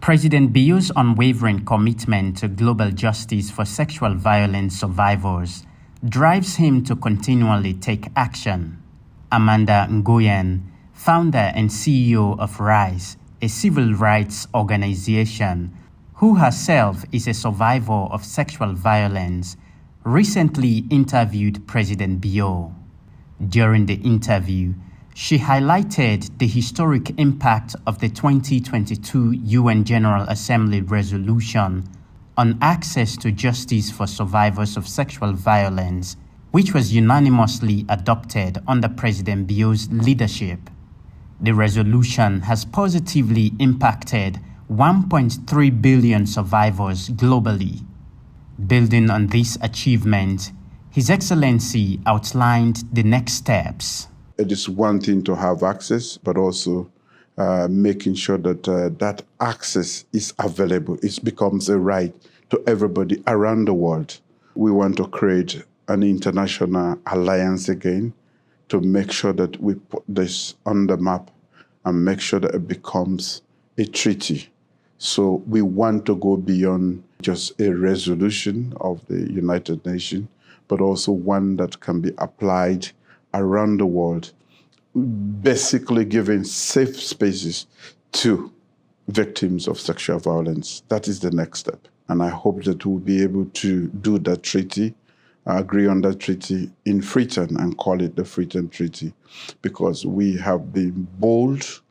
President Bio's unwavering commitment to global justice for sexual violence survivors drives him to continually take action. Amanda Ngoyen, founder and CEO of RISE, a civil rights organization who herself is a survivor of sexual violence, recently interviewed President Bio. During the interview, she highlighted the historic impact of the 2022 UN General Assembly resolution on access to justice for survivors of sexual violence, which was unanimously adopted under President Bio's leadership. The resolution has positively impacted 1.3 billion survivors globally. Building on this achievement, His Excellency outlined the next steps. It is one thing to have access, but also making sure that that access is available. It becomes a right to everybody around the world. We want to create an international alliance again to make sure that we put this on the map and make sure that it becomes a treaty. So we want to go beyond just a resolution of the United Nations, but also one that can be applied around the world, basically giving safe spaces to victims of sexual violence. That is the next step. And I hope that we'll be able to do that treaty, agree on that treaty in Freetown and call it the Freetown Treaty, because we have been bold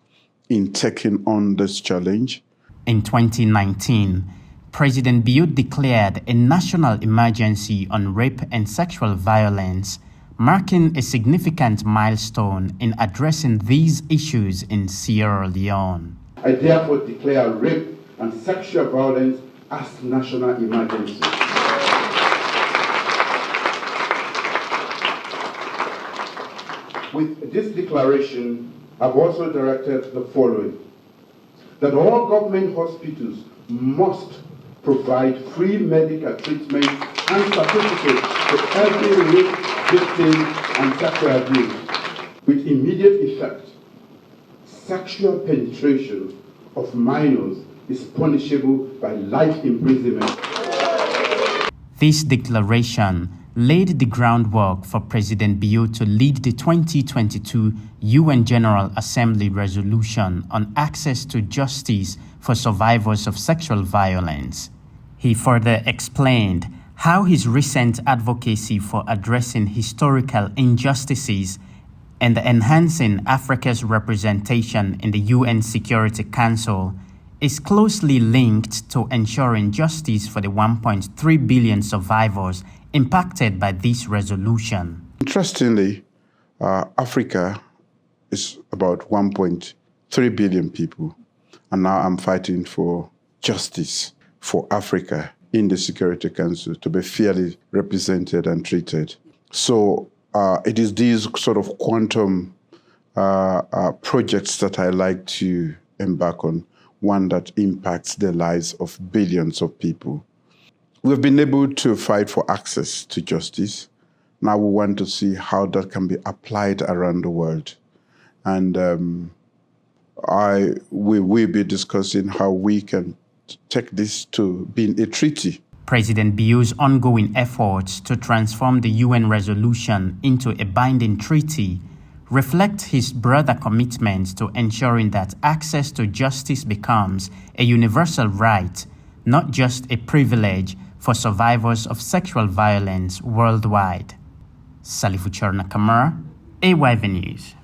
in taking on this challenge. In 2019, President Bio declared a national emergency on rape and sexual violence, marking a significant milestone in addressing these issues in Sierra Leone. I therefore declare rape and sexual violence as national emergency. With this declaration, I've also directed the following: that all government hospitals must provide free medical treatment and certificates to every rape victim and sexual abuse. With immediate effect, sexual penetration of minors is punishable by life imprisonment. This declaration laid the groundwork for President Bio to lead the 2022 UN General Assembly resolution on access to justice for survivors of sexual violence. He further explained how his recent advocacy for addressing historical injustices and enhancing Africa's representation in the UN Security Council is closely linked to ensuring justice for the 1.3 billion survivors impacted by this resolution. Interestingly, Africa is about 1.3 billion people, and now I'm fighting for justice for Africa in the Security Council to be fairly represented and treated. So it is these sort of quantum projects that I like to embark on, one that impacts the lives of billions of people. We've been able to fight for access to justice. Now we want to see how that can be applied around the world. And we will be discussing how we can take this to being a treaty. President Bio's ongoing efforts to transform the UN resolution into a binding treaty reflect his broader commitment to ensuring that access to justice becomes a universal right, not just a privilege for survivors of sexual violence worldwide. Salifu Chernor Kamara, AYV News.